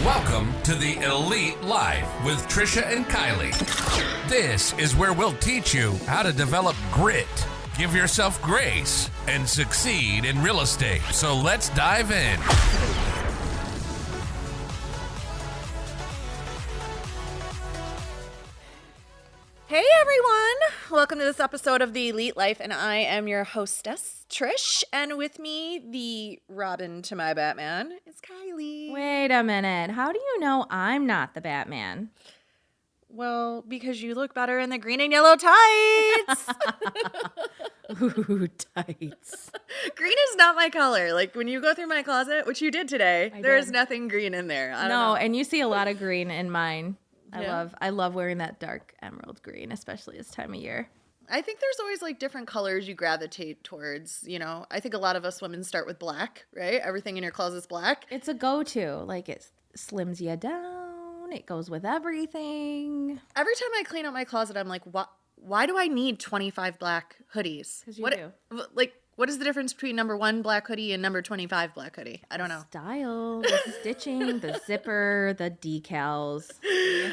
Welcome to the Elite Life with Trisha and Kylie. This is where we'll teach you how to develop grit, give yourself grace, and succeed in real estate. So let's dive in. Hey everyone! Welcome to this episode of the Elite Life, and I am your hostess, Trish, and with me, the Robin to my Batman, is Kylie. Wait a minute. How do you know I'm not the Batman? Well, because you look better in the green and yellow tights. Ooh, tights. Green is not my color. Like when you go through my closet, which you did today, there's nothing green in there. I don't know. And you see a lot of green in mine. Yeah. I love wearing that dark emerald green, especially this time of year. I think there's always like different colors you gravitate towards, you know. I think a lot of us women start with black, right? Everything in your closet's black. It's a go-to. Like it slims you down. It goes with everything. Every time I clean out my closet, I'm like, why do I need 25 black hoodies? Because you do. Like, what is the difference between number 1 black hoodie and number 25 black hoodie? I don't know. Style, the stitching, the zipper, the decals.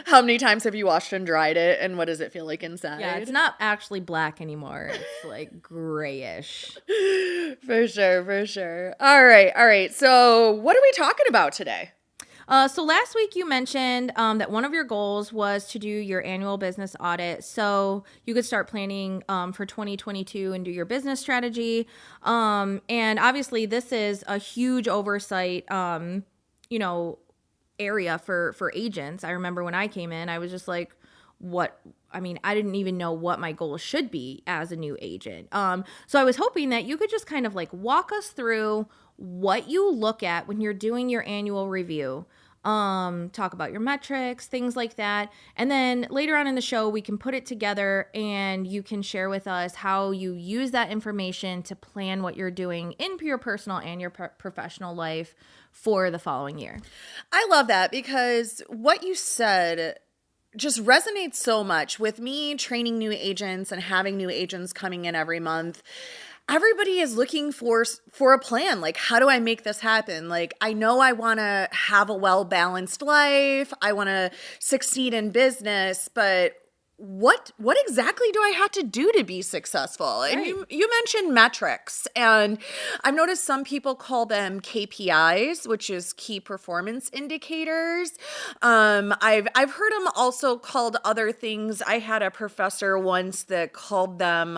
How many times have you washed and dried it, and what does it feel like inside? Yeah, it's not actually black anymore. It's like grayish. For sure. All right. So what are we talking about today? So last week you mentioned that one of your goals was to do your annual business audit so you could start planning for 2022 and do your business strategy. And obviously this is a huge oversight, area for agents. I remember when I came in, I was just like, I didn't even know what my goal should be as a new agent. So I was hoping that you could just kind of like walk us through what you look at when you're doing your annual review. Talk about your metrics, things like that. And then later on in the show, we can put it together and you can share with us how you use that information to plan what you're doing in your personal and your professional life for the following year. I love that because what you said just resonates so much with me training new agents and having new agents coming in every month. Everybody is looking for a plan. Like, how do I make this happen? Like, I know I want to have a well-balanced life. I want to succeed in business, but what exactly do I have to do to be successfve? And you mentioned metrics, and I've noticed some people call them KPIs, which is key performance indicators. I've heard them also called other things. I had a professor once that called them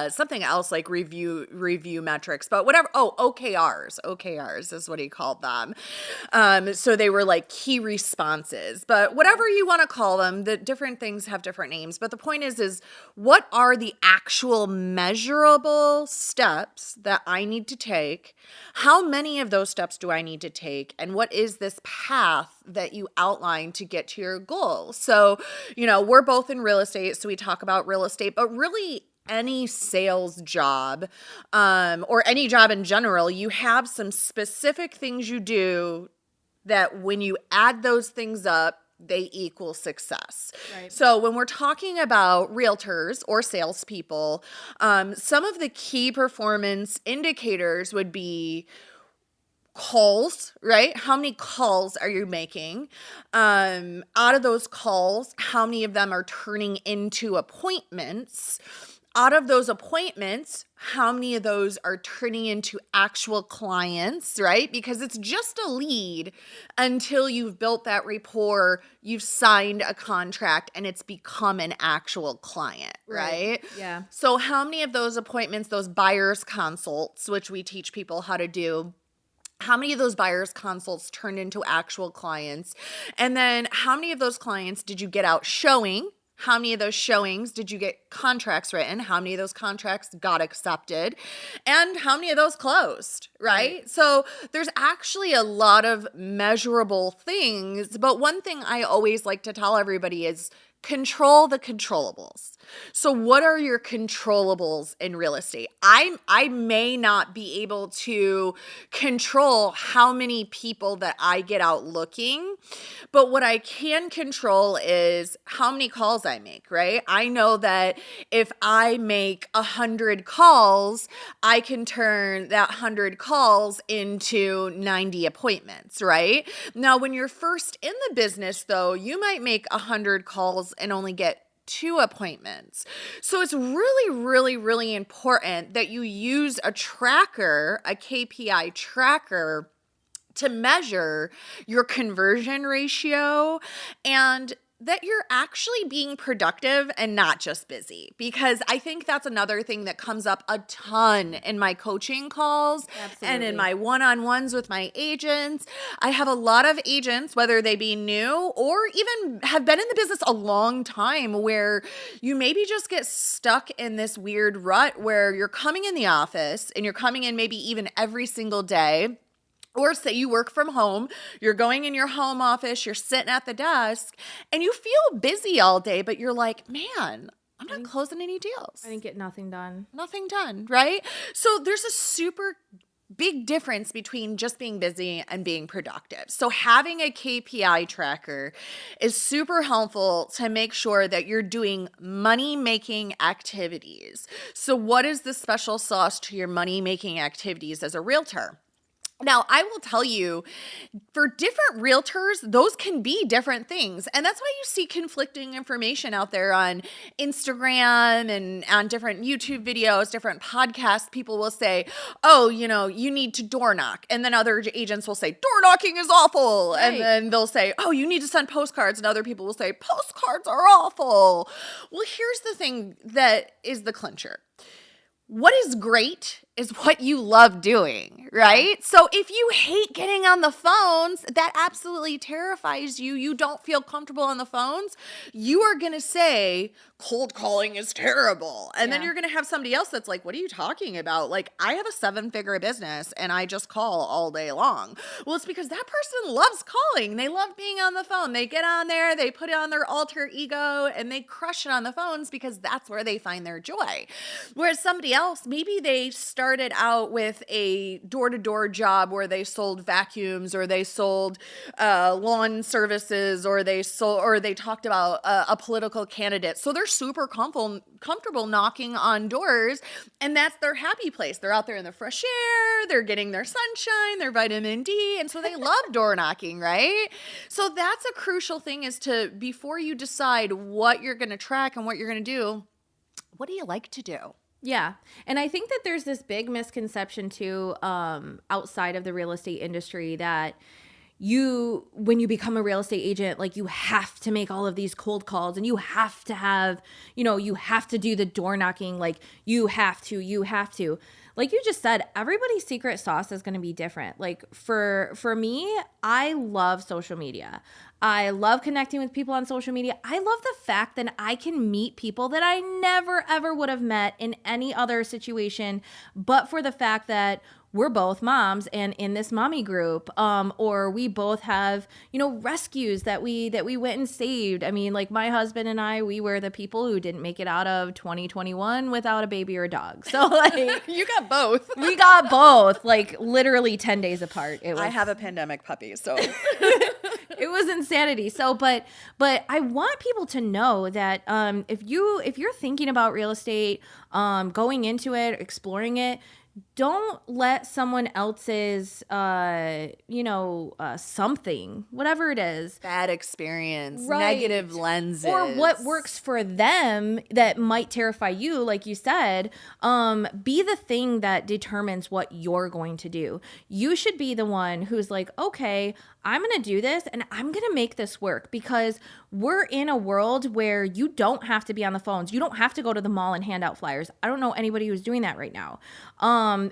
something else like review metrics, but whatever. Oh, OKRs is what he called them. So they were like key responses, but whatever you want to call them, the different things have different names. But the point is what are the actual measurable steps that I need to take? How many of those steps do I need to take? And what is this path that you outline to get to your goal? So, we're both in real estate, so we talk about real estate, but really any sales job or any job in general, you have some specific things you do that when you add those things up, they equal success. Right. So when we're talking about realtors or salespeople, some of the key performance indicators would be calls, right? How many calls are you making? Out of those calls, how many of them are turning into appointments? Out of those appointments, how many of those are turning into actual clients, right? Because it's just a lead until you've built that rapport, you've signed a contract, and it's become an actual client, right? Yeah. So how many of those appointments, those buyer's consults, which we teach people how to do, how many of those buyer's consults turned into actual clients? And then how many of those clients did you get out showing? How many of those showings did you get contracts written? How many of those contracts got accepted? And how many of those closed, right? So there's actually a lot of measurable things. But one thing I always like to tell everybody is control the controllables. So what are your controllables in real estate? I may not be able to control how many people that I get out looking, but what I can control is how many calls I make, right? I know that if I make 100 calls, I can turn that 100 calls into 90 appointments, right? Now, when you're first in the business, though, you might make 100 calls and only get 2 appointments. So it's really, really, really important that you use a tracker, a KPI tracker, to measure your conversion ratio and that you're actually being productive and not just busy. Because I think that's another thing that comes up a ton in my coaching calls and in my one-on-ones with my agents. I have a lot of agents, whether they be new or even have been in the business a long time, where you maybe just get stuck in this weird rut where you're coming in the office and you're coming in maybe even every single day. Or say you work from home, you're going in your home office, you're sitting at the desk, and you feel busy all day, but you're like, man, I'm not closing any deals. I didn't get nothing done. Nothing done, right? So there's a super big difference between just being busy and being productive. So having a KPI tracker is super helpful to make sure that you're doing money-making activities. So what is the special sauce to your money-making activities as a realtor? Now, I will tell you, for different realtors, those can be different things. And that's why you see conflicting information out there on Instagram and on different YouTube videos, different podcasts. People will say, oh, you need to door knock. And then other agents will say, door knocking is awful. Right. And then they'll say, oh, you need to send postcards. And other people will say, postcards are awful. Well, here's the thing that is the clincher. What is great is what you love doing, right? So if you hate getting on the phones, that absolutely terrifies you. You don't feel comfortable on the phones. You are going to say cold calling is terrible. And then you're going to have somebody else that's like, what are you talking about? Like, I have a 7-figure business and I just call all day long. Well, it's because that person loves calling. They love being on the phone. They get on there, they put on their alter ego, and they crush it on the phones because that's where they find their joy. Whereas somebody else, maybe they started out with a door-to-door job where they sold vacuums, or they sold lawn services, or they talked about a political candidate. So they're super comfortable knocking on doors, and that's their happy place. They're out there in the fresh air, they're getting their sunshine, their vitamin D, and so they love door knocking, right? So that's a crucial thing, is to, before you decide what you're going to track and what you're going to do, what do you like to do? Yeah. And I think that there's this big misconception too, outside of the real estate industry, that when you become a real estate agent, like, you have to make all of these cold calls, and you have to have, you have to do the door knocking. Like, you have to. Like you just said, everybody's secret sauce is going to be different. Like, for me, I love social media. I love connecting with people on social media. I love the fact that I can meet people that I never, ever would have met in any other situation, but for the fact that we're both moms and in this mommy group, or we both have, rescues that we went and saved. I mean, like, my husband and I, we were the people who didn't make it out of 2021 without a baby or a dog. So, like, you got both. We got both, like, literally 10 days apart. I have a pandemic puppy, so it was insanity. So, but I want people to know that if you're thinking about real estate, going into it, exploring it, don't let someone else's, something, whatever it is, bad experience, right, negative lenses, or what works for them that might terrify you, like you said, be the thing that determines what you're going to do. You should be the one who's like, okay, I'm going to do this and I'm going to make this work, because we're in a world where you don't have to be on the phones. You don't have to go to the mall and hand out flyers. I don't know anybody who's doing that right now.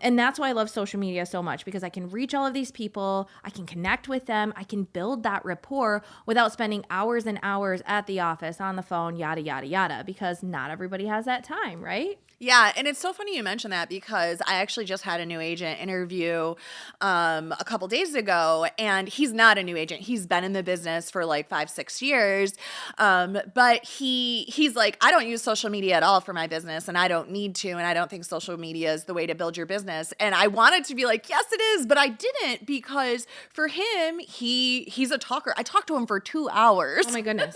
And that's why I love social media so much, because I can reach all of these people. I can connect with them. I can build that rapport without spending hours and hours at the office on the phone, yada, yada, yada, because not everybody has that time, right? Yeah, and it's so funny you mention that because I actually just had a new agent interview a couple days ago, and he's not a new agent. He's been in the business for like 5-6 years, but he's like, I don't use social media at all for my business, and I don't need to, and I don't think social media is the way to build your business. And I wanted to be like, yes, it is, but I didn't, because for him, he's a talker. I talked to him for 2 hours. Oh my goodness.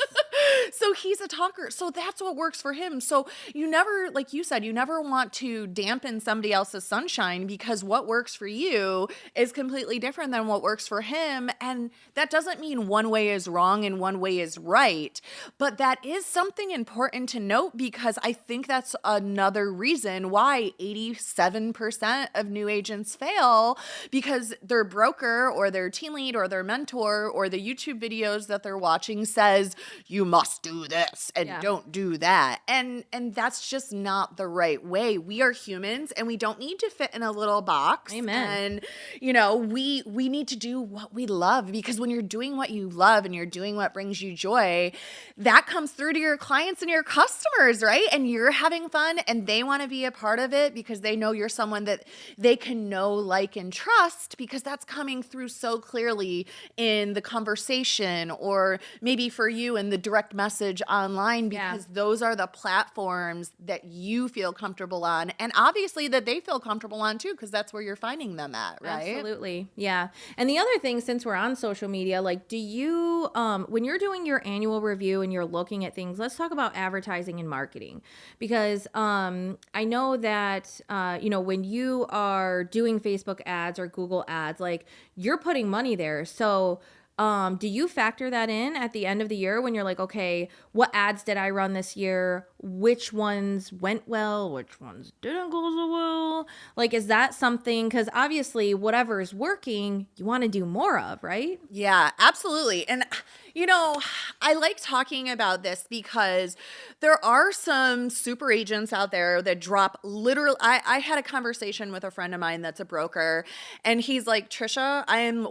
So he's a talker. So that's what works for him. So you never, like you said, you never want to dampen somebody else's sunshine, because what works for you is completely different than what works for him. And that doesn't mean one way is wrong and one way is right. But that is something important to note, because I think that's another reason why 87% of new agents fail, because their broker or their team lead or their mentor or the YouTube videos that they're watching says, you must do this and don't do that. And that's just not the right way. We are humans and we don't need to fit in a little box. Amen. And we need to do what we love, because when you're doing what you love and you're doing what brings you joy, that comes through to your clients and your customers, right? And you're having fun and they want to be a part of it because they know you're someone that they can know, like, and trust, because that's coming through so clearly in the conversation, or maybe for you in the direct message online, because those are the platforms that you feel comfortable on, and obviously that they feel comfortable on too, because that's where you're finding them at, right? Absolutely. Yeah. And the other thing, since we're on social media, like, do you, when you're doing your annual review and you're looking at things, let's talk about advertising and marketing, because I know that, when you are doing Facebook ads or Google ads, like, you're putting money there. So do you factor that in at the end of the year when you're like, okay, what ads did I run this year? Which ones went well? Which ones didn't go so well? Like, is that something? Because obviously whatever is working, you want to do more of, right? Yeah, absolutely. And, I like talking about this because there are some super agents out there that drop literally. I had a conversation with a friend of mine that's a broker, and he's like, Trisha, I am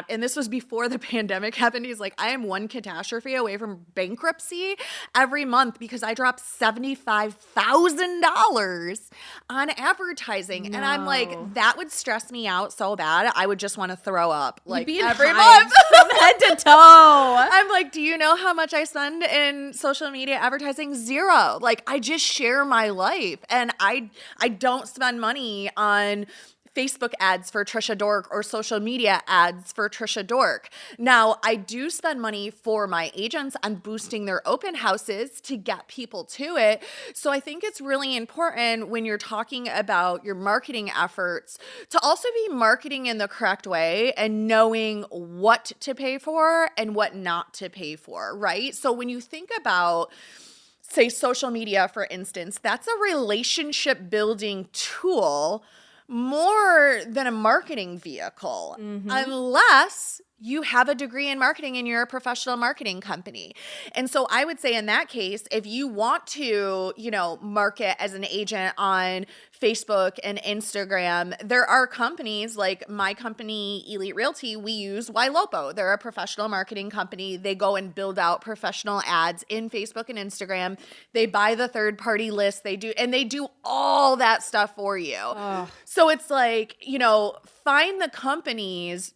and this was before the pandemic happened. He's like, I am one catastrophe away from bankruptcy every month because I dropped $75,000 on advertising. No. And I'm like, that would stress me out so bad. I would just want to throw up like You'd be in every hives month. from head to toe. I'm like, do you know how much I spend in social media advertising? Zero. Like, I just share my life, and I don't spend money on Facebook ads for Trisha Dork or social media ads for Trisha Dork. Now, I do spend money for my agents on boosting their open houses to get people to it. So I think it's really important when you're talking about your marketing efforts to also be marketing in the correct way and knowing what to pay for and what not to pay for, right? So when you think about, say, social media, for instance, that's a relationship building tool more than a marketing vehicle, unless you have a degree in marketing and you're a professional marketing company. And so I would say in that case, if you want to, market as an agent on Facebook and Instagram, there are companies like my company, Elite Realty, we use Ylopo. They're a professional marketing company. They go and build out professional ads in Facebook and Instagram. They buy the third-party list. They do all that stuff for you. Oh. So it's like, find the companies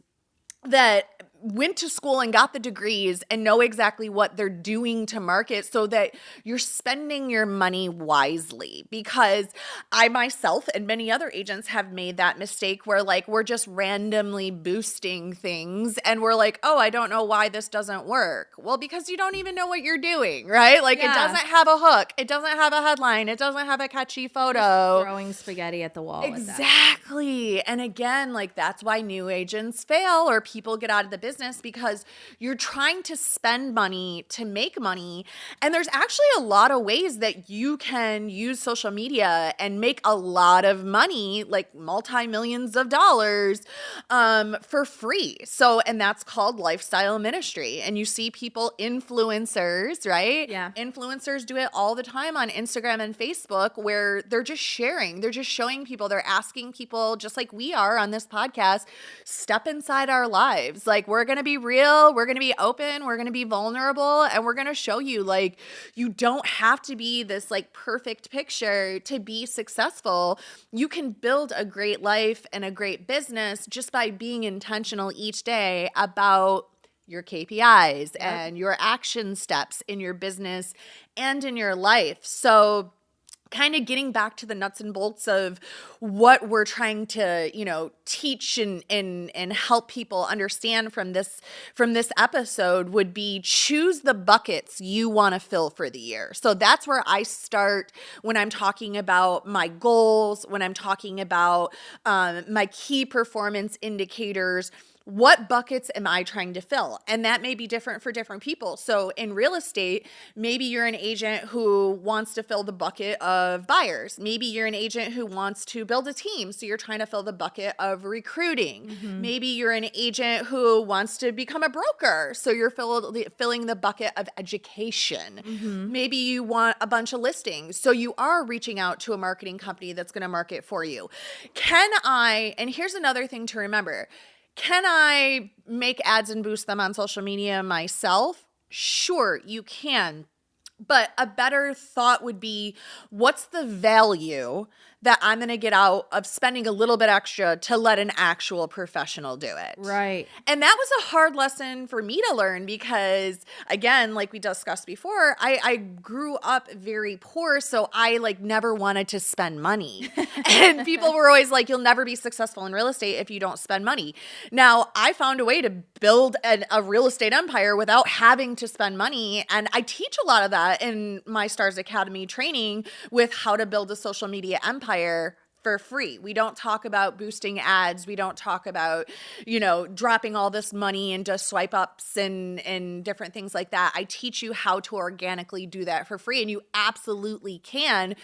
that went to school and got the degrees and know exactly what they're doing to market, so that you're spending your money wisely. Because I myself and many other agents have made that mistake where, like, we're just randomly boosting things and we're like, oh, I don't know why this doesn't work. Well, because you don't even know what you're doing, right? Like, It doesn't have a hook. It doesn't have a headline. It doesn't have a catchy photo. Throwing spaghetti at the wall. Exactly. And again, like, that's why new agents fail or people get out of the business, because you're trying to spend money to make money. And there's actually a lot of ways that you can use social media and make a lot of money, like multi-millions of dollars, for free. So, and that's called lifestyle ministry. And you see people, influencers, right? Yeah. Influencers do it all the time on Instagram and Facebook, where they're just sharing, they're just showing people, they're asking people, just like we are on this podcast, step inside our lives. Like, we're we're going to be real. We're going to be open. We're going to be vulnerable. And we're going to show you, like, you don't have to be this like perfect picture to be successful. You can build a great life and a great business just by being intentional each day about your KPIs and your action steps in your business and in your life. So kind of getting back to the nuts and bolts of what we're trying to, teach and help people understand from this episode would be choose the buckets you want to fill for the year. So that's where I start when I'm talking about my goals, when I'm talking about my key performance indicators. What buckets am I trying to fill? And that may be different for different people. So in real estate, maybe you're an agent who wants to fill the bucket of buyers. Maybe you're an agent who wants to build a team. So you're trying to fill the bucket of recruiting. Mm-hmm. Maybe you're an agent who wants to become a broker. So you're filling the bucket of education. Mm-hmm. Maybe you want a bunch of listings. So you are reaching out to a marketing company that's going to market for you. And here's another thing to remember. Can I make ads and boost them on social media myself? Sure, you can. But a better thought would be, what's the value that I'm going to get out of spending a little bit extra to let an actual professional do it? Right. And that was a hard lesson for me to learn because, again, like we discussed before, I grew up very poor, so I never wanted to spend money. And people were always like, you'll never be successful in real estate if you don't spend money. Now, I found a way to build a real estate empire without having to spend money. And I teach a lot of that in my Stars Academy training with how to build a social media empire for free. We don't talk about boosting ads. We don't talk about, dropping all this money into swipe ups and different things like that. I teach you how to organically do that for free, and you absolutely can.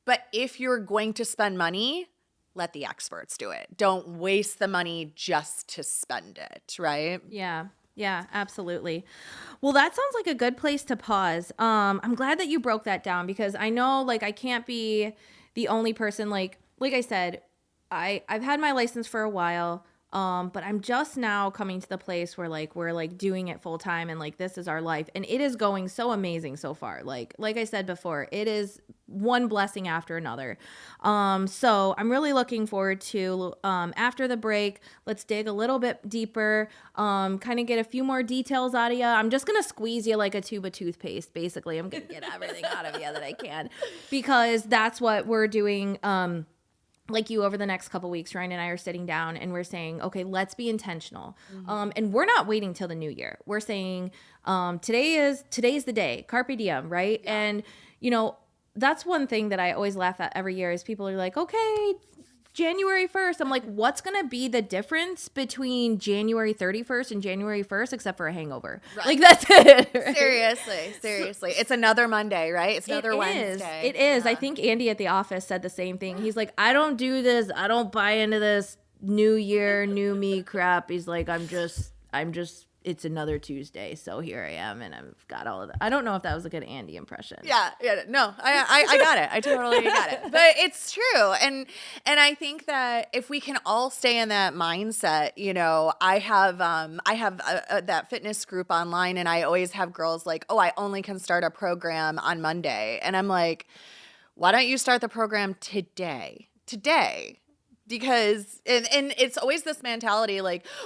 But if you're going to spend money, let the experts do it. Don't waste the money just to spend it, right? Yeah, absolutely. Well, that sounds like a good place to pause. I'm glad that you broke that down because I know I can't be the only person like I said, I've had my license for a while. But I'm just now coming to the place where we're doing it full time and this is our life, and it is going so amazing so far. Like I said before, it is one blessing after another. So I'm really looking forward to, after the break, let's dig a little bit deeper, kind of get a few more details out of you. I'm just going to squeeze you like a tube of toothpaste. Basically, I'm going to get everything out of you that I can, because that's what we're doing. Like you, over the next couple weeks, Ryan and I are sitting down and we're saying, okay, let's be intentional. Mm-hmm. And we're not waiting till the new year. We're saying, today's the day, carpe diem, right? Yeah. And, that's one thing that I always laugh at every year is people are like, okay, January 1st. I'm like, what's going to be the difference between January 31st and January 1st except for a hangover? Right. That's it. Right? Seriously. It's another Monday, right? It's another Wednesday. It is. Yeah. I think Andy at the office said the same thing. He's like, I don't do this. I don't buy into this new year, new me crap. He's like, I'm just, it's another Tuesday, so here I am, and I've got all of that. I don't know if that was a good Andy impression. Yeah, no, I got it. I totally got it. But it's true, and I think that if we can all stay in that mindset, I have that fitness group online, and I always have girls like, oh, I only can start a program on Monday, and I'm like, why don't you start the program today? Because, and it's always this mentality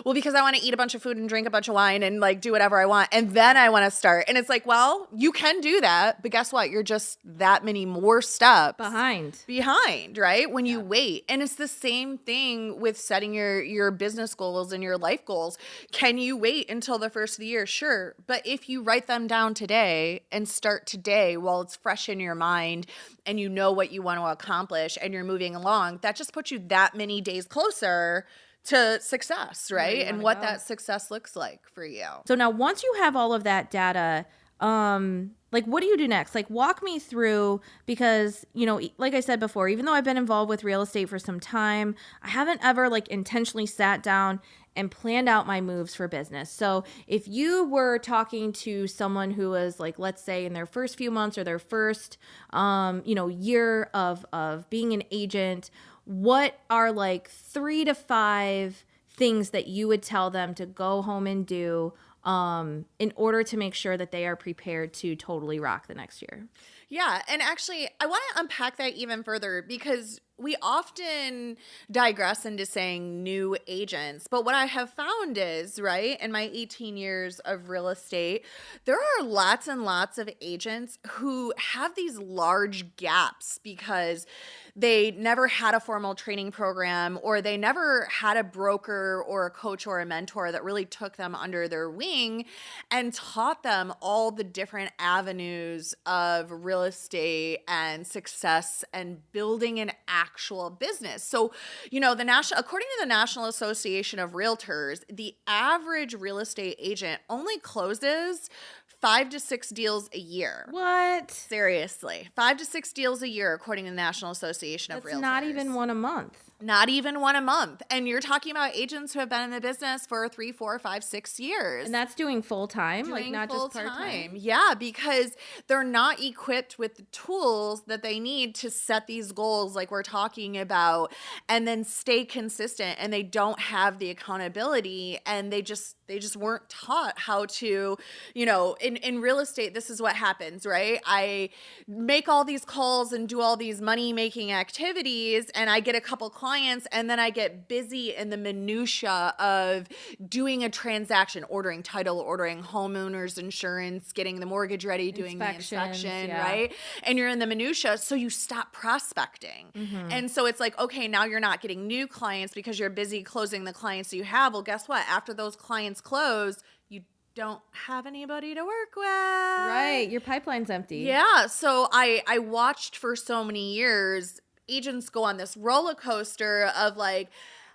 because I want to eat a bunch of food and drink a bunch of wine and do whatever I want. And then I want to start. And it's like, well, you can do that. But guess what? You're just that many more steps behind, right? When you wait. And it's the same thing with setting your business goals and your life goals. Can you wait until the first of the year? Sure. But if you write them down today and start today while it's fresh in your mind and you know what you want to accomplish and you're moving along, that just puts you that many days closer to success, right? And what that success looks like for you. So now once you have all of that data, what do you do next? Walk me through, because, like I said before, even though I've been involved with real estate for some time, I haven't ever intentionally sat down and planned out my moves for business. So if you were talking to someone who was let's say in their first few months or their first, year of being an agent, what are 3 to 5 things that you would tell them to go home and do in order to make sure that they are prepared to totally rock the next year? Yeah. And actually, I want to unpack that even further because we often digress into saying new agents. But what I have found is, right, in my 18 years of real estate, there are lots and lots of agents who have these large gaps because they never had a formal training program, or they never had a broker or a coach or a mentor that really took them under their wing and taught them all the different avenues of real estate and success and building an actual business. So, according to the National Association of Realtors, the average real estate agent only closes 5 to 6 deals a year. What? Seriously. 5 to 6 deals a year, according to the National Association of Realtors. That's not even one a month. Not even one a month. And you're talking about agents who have been in the business for 3, 4, 5, 6 years. And that's doing full time, like not full just part time. Yeah, because they're not equipped with the tools that they need to set these goals like we're talking about and then stay consistent, and they don't have the accountability, and they just weren't taught how to, in real estate, this is what happens, right? I make all these calls and do all these money making activities, and I get a couple clients, and then I get busy in the minutia of doing a transaction, ordering title, ordering homeowners insurance, getting the mortgage ready, doing the inspection, right? And you're in the minutia, so you stop prospecting. Mm-hmm. And so it's like, okay, now you're not getting new clients because you're busy closing the clients you have. Well, guess what? After those clients close, you don't have anybody to work with. Right. Your pipeline's empty. Yeah. So I watched for so many years agents go on this roller coaster of like,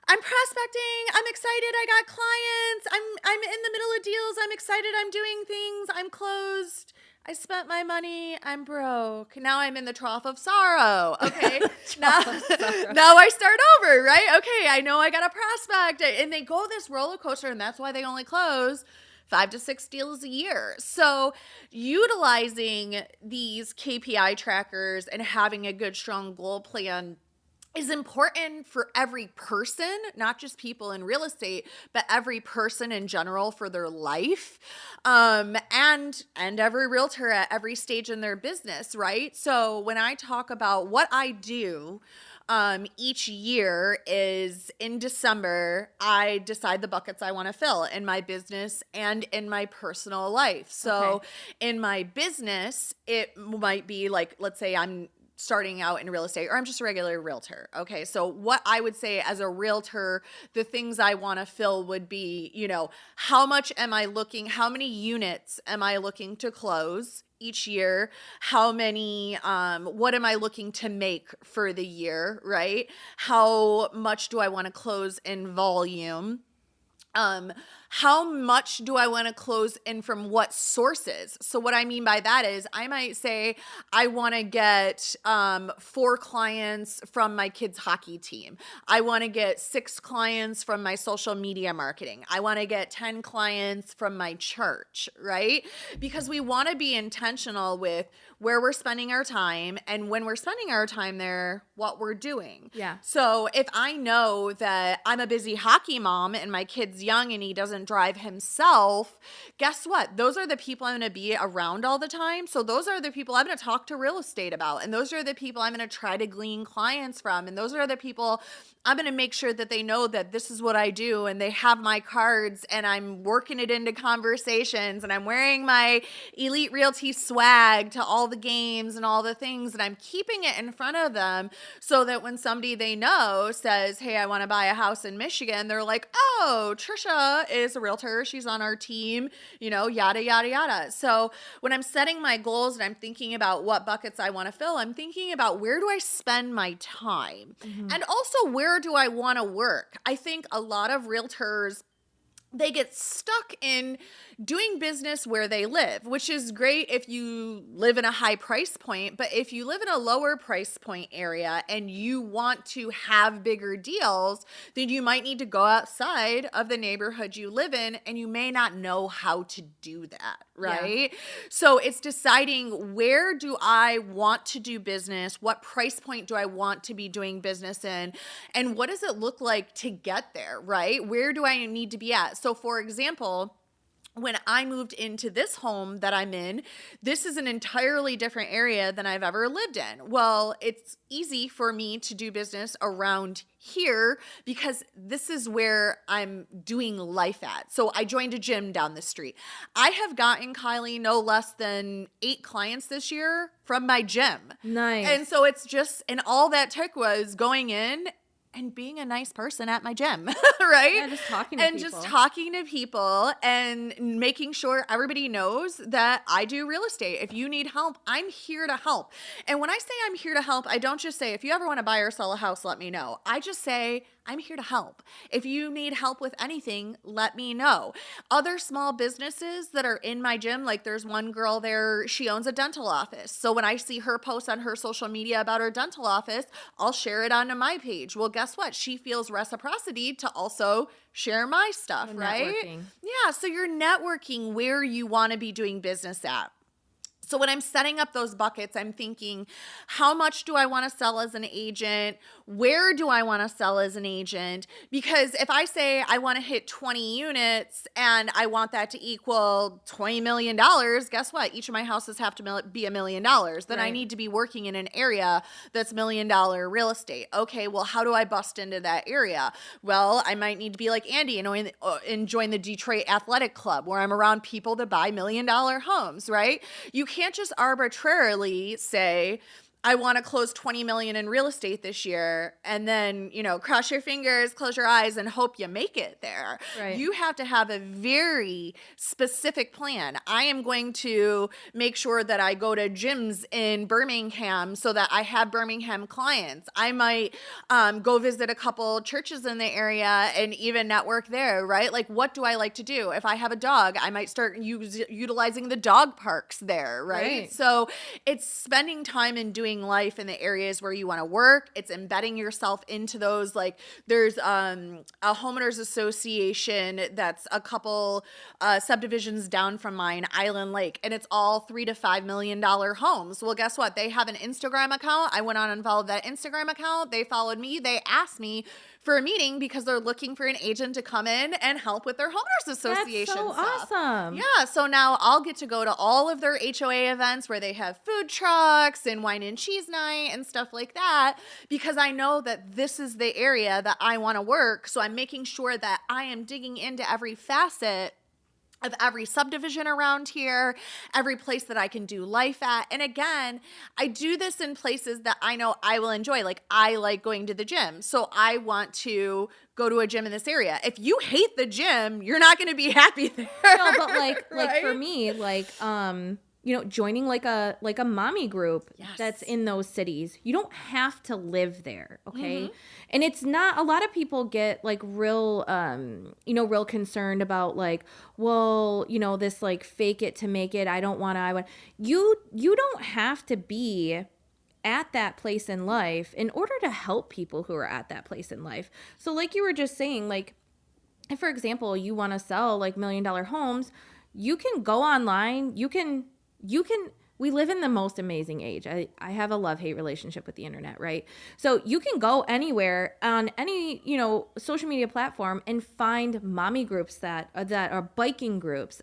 I'm prospecting, I'm excited, I got clients, I'm in the middle of deals, I'm excited, I'm doing things, I'm closed, I spent my money, I'm broke. Now I'm in the trough of sorrow. Okay. now I start over, right? Okay, I know I got a prospect. And they go this roller coaster, and that's why they only close 5 to 6 deals a year. So utilizing these KPI trackers and having a good, strong goal plan is important for every person, not just people in real estate, but every person in general for their life, and every realtor at every stage in their business, right? So when I talk about what I do each year is in December, I decide the buckets I want to fill in my business and in my personal life. So in my business, it might be like, let's say I'm starting out in real estate, or I'm just a regular realtor. Okay. So what I would say as a realtor, the things I want to fill would be, how many units am I looking to close each year? How many, what am I looking to make for the year, right? How much do I want to close in volume? How much do I want to close in from what sources? So what I mean by that is I might say I want to get 4 clients from my kids' hockey team. I want to get 6 clients from my social media marketing. I want to get 10 clients from my church, right? Because we want to be intentional with where we're spending our time, and when we're spending our time there, what we're doing. Yeah. So if I know that I'm a busy hockey mom and my kid's young and he doesn't drive himself, guess what? Those are the people I'm going to be around all the time. So those are the people I'm going to talk to real estate about. And those are the people I'm going to try to glean clients from. And those are the people I'm going to make sure that they know that this is what I do, and they have my cards, and I'm working it into conversations, and I'm wearing my Elite Realty swag to all the games and all the things, and I'm keeping it in front of them so that when somebody they know says, hey, I want to buy a house in Michigan, they're like, oh, Trisha is a realtor. She's on our team, yada, yada, yada. So when I'm setting my goals and I'm thinking about what buckets I want to fill, I'm thinking about where do I spend my time? Mm-hmm. And also, where do I want to work? I think a lot of realtors they get stuck in doing business where they live, which is great if you live in a high price point. But if you live in a lower price point area and you want to have bigger deals, then you might need to go outside of the neighborhood you live in, and you may not know how to do that, right? Yeah. So it's deciding, where do I want to do business? What price point do I want to be doing business in? And what does it look like to get there, right? Where do I need to be at? So for example, when I moved into this home that I'm in, this is an entirely different area than I've ever lived in. Well, it's easy for me to do business around here because this is where I'm doing life at. So I joined a gym down the street. I have gotten, Kylie, no less than 8 clients this year from my gym. Nice. And so it's just, and all that took was going in and being a nice person at my gym, right? Yeah, just talking to people. And just talking to people and making sure everybody knows that I do real estate. If you need help, I'm here to help. And when I say I'm here to help, I don't just say, if you ever want to buy or sell a house, let me know. I just say, I'm here to help. If you need help with anything, let me know. Other small businesses that are in my gym, like there's one girl there, she owns a dental office. So when I see her post on her social media about her dental office, I'll share it onto my page. Well, guess what? She feels reciprocity to also share my stuff, right? Networking. Yeah, so you're networking where you want to be doing business at. So when I'm setting up those buckets, I'm thinking, how much do I want to sell as an agent? Where do I want to sell as an agent? Because if I say I want to hit 20 units and I want that to equal $20 million, guess what? Each of my houses have to be $1 million. Then I need to be working in an area that's $1 million real estate. Okay, well, how do I bust into that area? Well, I might need to be like Andy and join the Detroit Athletic Club, where I'm around people that buy $1 million homes, right? You can't just arbitrarily say, I want to close 20 million in real estate this year, and then, cross your fingers, close your eyes, and hope you make it there. Right. You have to have a very specific plan. I am going to make sure that I go to gyms in Birmingham so that I have Birmingham clients. I might go visit a couple churches in the area and even network there, right? Like, what do I like to do? If I have a dog, I might start utilizing the dog parks there, right? So it's spending time and doing life in the areas where you want to work. It's embedding yourself into those. Like there's a homeowners association that's a couple subdivisions down from mine, Island Lake, and it's all $3 to $5 million homes. Well, guess what? They have an Instagram account. I went on and followed that Instagram account. They followed me. They asked me for a meeting because they're looking for an agent to come in and help with their homeowners association That's so stuff. awesome. Yeah, so now I'll get to go to all of their HOA events where they have food trucks and wine and cheese night and stuff like that, because I know that this is the area that I want to work. So I'm making sure that I am digging into every facet of every subdivision around here, every place that I can do life at. And again, I do this in places that I know I will enjoy. Like I like going to the gym. So I want to go to a gym in this area. If you hate the gym, you're not going to be happy there. No, but like Right? for me, joining like a mommy group that's in those cities. You don't have to live there, okay? Mm-hmm. And it's not, a lot of people get like real concerned about like, well, this like fake it to make it. I want you don't have to be at that place in life in order to help people who are at that place in life. So like you were just saying, like, if, for example, you want to sell like $1 million homes, you can go online. We live in the most amazing age. I have a love-hate relationship with the internet, right? So you can go anywhere on any, social media platform and find mommy groups that are biking groups.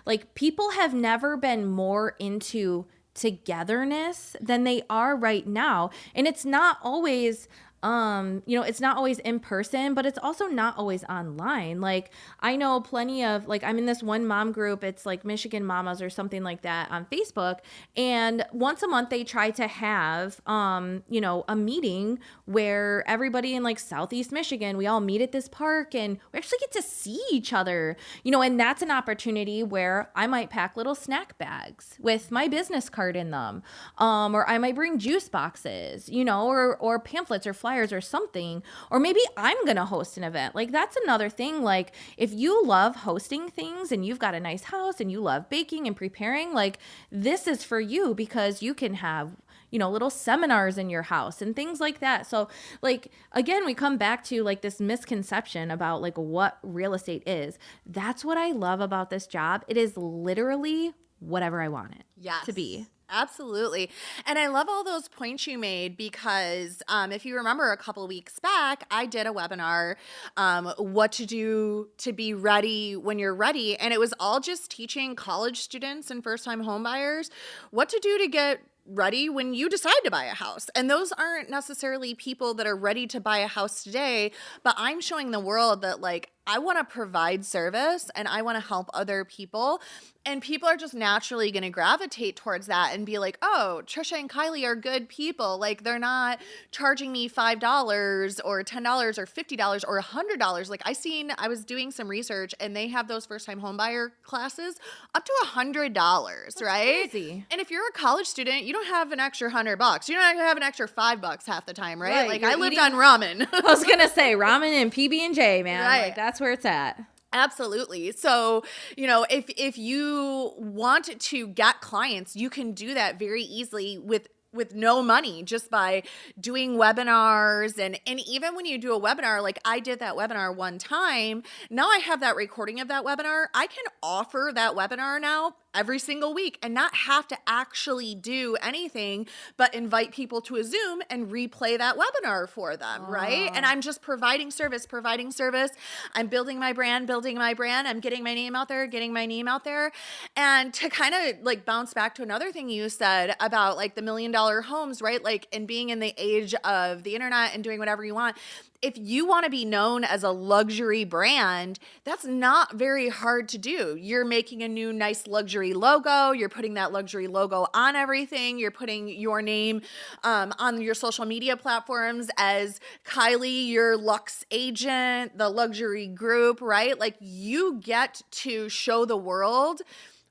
Like people have never been more into togetherness than they are right now. And it's not always it's not always in person, but it's also not always online. Like I know plenty of, like, I'm in this one mom group. It's like Michigan Mamas or something like that on Facebook. And once a month they try to have, a meeting where everybody in like Southeast Michigan, we all meet at this park and we actually get to see each other, and that's an opportunity where I might pack little snack bags with my business card in them. Or I might bring juice boxes, or pamphlets or flyers flyers or something. Or maybe I'm going to host an event. Like, that's another thing. Like, if you love hosting things and you've got a nice house and you love baking and preparing, like, this is for you, because you can have, you know, little seminars in your house and things like that. So, like, again, we come back to like this misconception about like what real estate is. That's what I love about this job. It is literally whatever I want it to be. Absolutely. And I love all those points you made, because if you remember a couple of weeks back, I did a webinar, what to do to be ready when you're ready. And it was all just teaching college students and first-time home buyers what to do to get ready when you decide to buy a house. And those aren't necessarily people that are ready to buy a house today, but I'm showing the world that like, I want to provide service and I want to help other people. And people are just naturally going to gravitate towards that and be like, oh, Trisha and Kylie are good people. Like, they're not charging me $5 or $10 or $50 or $100. Like, I was doing some research and they have those first time home buyer classes up to $100, That's right? crazy. And if you're a college student, you don't have an extra $100. You don't have an extra $5 half the time, right? Like, I lived on ramen. I was going to say ramen and PB&J, man. Right. Like, that's where it's at. Absolutely. So, you know, if you want to get clients, you can do that very easily with no money, just by doing webinars. And even when you do a webinar, like I did that webinar one time, now I have that recording of that webinar. I can offer that webinar now every single week and not have to actually do anything but invite people to a Zoom and replay that webinar for them, right? And I'm just providing service. I'm building my brand. I'm getting my name out there. And to kind of like bounce back to another thing you said about like the $1 million homes, right? Like, and being in the age of the internet and doing whatever you want. If you want to be known as a luxury brand, that's not very hard to do. You're making a new nice luxury logo. You're putting that luxury logo on everything. You're putting your name on your social media platforms as Kylie, your Luxe agent, the luxury group, right? Like, you get to show the world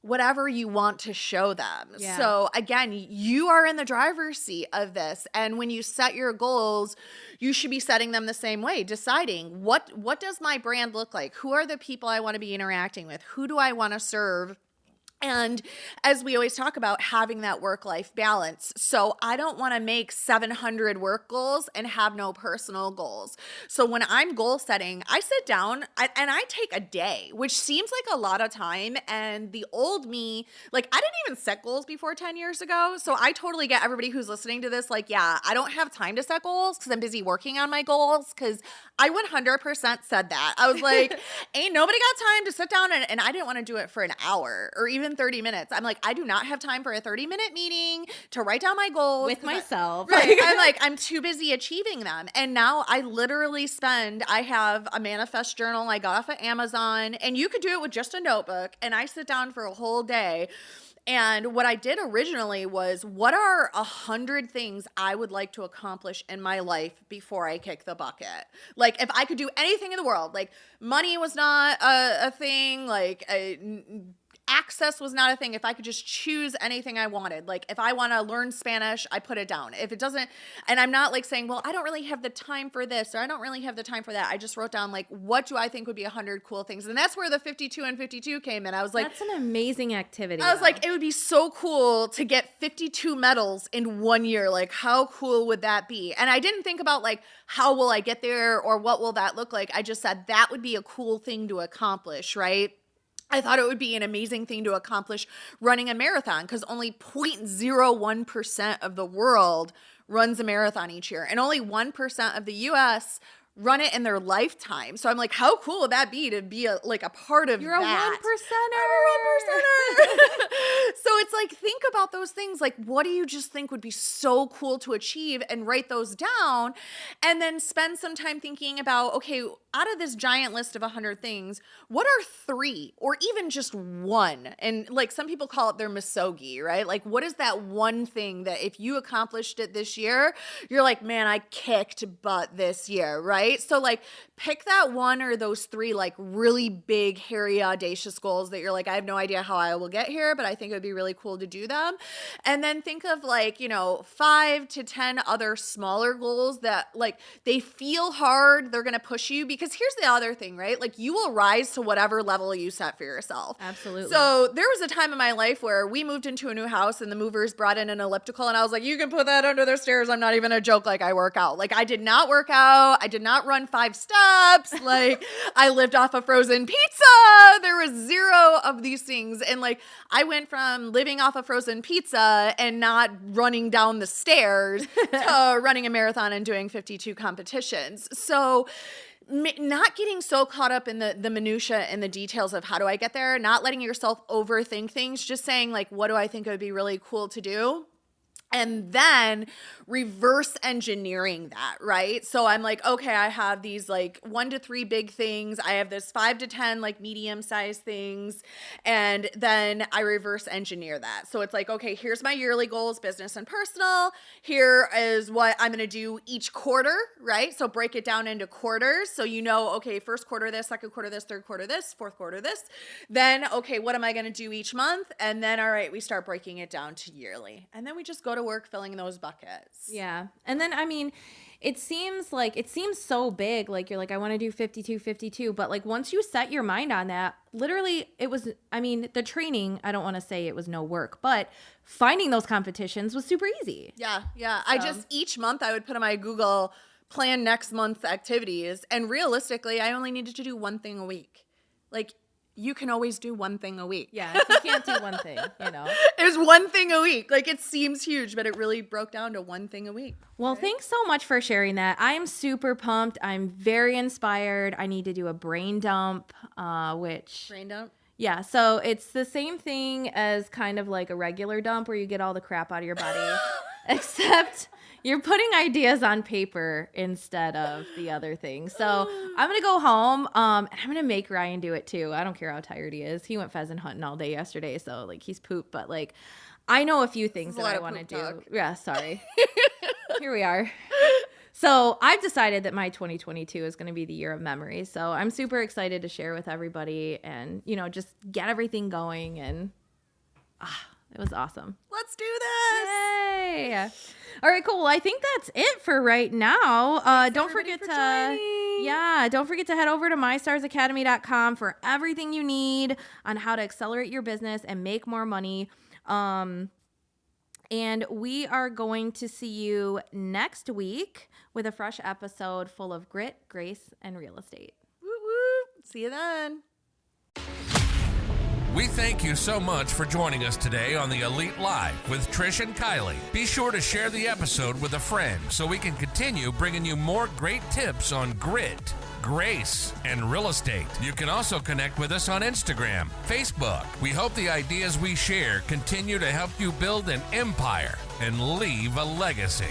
whatever you want to show them. Yeah. So again, you are in the driver's seat of this. And when you set your goals, you should be setting them the same way, deciding what does my brand look like? Who are the people I want to be interacting with? Who do I want to serve? And as we always talk about, having that work-life balance. So I don't want to make 700 work goals and have no personal goals. So when I'm goal setting, I sit down and I take a day, which seems like a lot of time. And the old me, like, I didn't even set goals before 10 years ago. So I totally get everybody who's listening to this, like, yeah, I don't have time to set goals because I'm busy working on my goals, because I 100% said that. I was like, ain't nobody got time to sit down, and I didn't want to do it for an hour or even 30 minutes. I'm like, I do not have time for a 30-minute meeting to write down my goals With myself. Right. I'm too busy achieving them. And now I literally I have a manifest journal I got off of Amazon, and you could do it with just a notebook. And I sit down for a whole day. And what I did originally was, what are 100 things I would like to accomplish in my life before I kick the bucket? Like, if I could do anything in the world, like money was not a thing, like access was not a thing. If I could just choose anything I wanted, like if I want to learn Spanish, I put it down. If it doesn't, and I'm not like saying, well, I don't really have the time for this, or I don't really have the time for that. I just wrote down, like, what do I think would be 100 cool things? And that's where the 52 and 52 came in. I was like, that's an amazing activity. I was like, it would be so cool to get 52 medals in 1 year. Like, how cool would that be? And I didn't think about like, how will I get there or what will that look like? I just said that would be a cool thing to accomplish, right? I thought it would be an amazing thing to accomplish running a marathon, because only 0.01% of the world runs a marathon each year, and only 1% of the US run it in their lifetime. So I'm like, how cool would that be to be a part of You're that? I'm a 1%er. So it's like, think about those things. Like, what do you just think would be so cool to achieve, and write those down, and then spend some time thinking about, okay, out of this giant list of 100 things, what are 3 or even just one? And like some people call it their misogi, right? Like what is that one thing that if you accomplished it this year, you're like, man, I kicked butt this year, right? So like pick that one or those 3 like really big, hairy, audacious goals that you're like, I have no idea how I will get here, but I think it would be really cool to do them. And then think of like, 5 to 10 other smaller goals that like they feel hard, they're going to push you, because here's the other thing, right? Like you will rise to whatever level you set for yourself. Absolutely. So there was a time in my life where we moved into a new house and the movers brought in an elliptical and I was like, you can put that under the stairs. I'm not even a joke. Like I work out. Like I did not work out. I did not run 5 steps. Like I lived off of frozen pizza. There was 0 of these things. And like I went from living off of frozen pizza and not running down the stairs to running a marathon and doing 52 competitions. So not getting so caught up in the minutia and the details of how do I get there, not letting yourself overthink things, just saying like, what do I think would be really cool to do? And then reverse engineering that, right? So I'm like, okay, I have these like 1 to 3 big things. I have this 5 to 10 like medium-sized things. And then I reverse engineer that. So it's like, okay, here's my yearly goals, business and personal. Here is what I'm going to do each quarter, right? So break it down into quarters. So okay, first quarter this, second quarter this, third quarter this, fourth quarter this. Then, okay, what am I going to do each month? And then, all right, we start breaking it down to yearly. And then we just go to work filling those buckets. Yeah. And then, I mean, it seems so big. Like you're like, I want to do 52, but like once you set your mind on that, literally the training, I don't want to say it was no work, but finding those competitions was super easy. Yeah. Yeah. So. Each month I would put on my Google plan next month's activities. And realistically, I only needed to do one thing a week. Like, you can always do one thing a week. Yeah, if you can't do one thing, It was one thing a week. Like, it seems huge, but it really broke down to one thing a week. Well, thanks so much for sharing that. I am super pumped. I'm very inspired. I need to do a brain dump, Brain dump? Yeah, so it's the same thing as kind of like a regular dump where you get all the crap out of your body, except you're putting ideas on paper instead of the other thing. So I'm going to go home and I'm going to make Ryan do it too. I don't care how tired he is. He went pheasant hunting all day yesterday, so like he's pooped. But like I know a few things that I want to do. Talk. Yeah, sorry. Here we are. So I've decided that my 2022 is going to be the year of memories. So I'm super excited to share with everybody and, just get everything going. And it was awesome. Let's do this. Yay. All right, cool. Well, I think that's it for right now. Don't forget to head over to mystarsacademy.com for everything you need on how to accelerate your business and make more money. And we are going to see you next week with a fresh episode full of grit, grace, and real estate. Woo woo. See you then. We thank you so much for joining us today on the Elite Live with Trish and Kylie. Be sure to share the episode with a friend so we can continue bringing you more great tips on grit, grace, and real estate. You can also connect with us on Instagram, Facebook. We hope the ideas we share continue to help you build an empire and leave a legacy.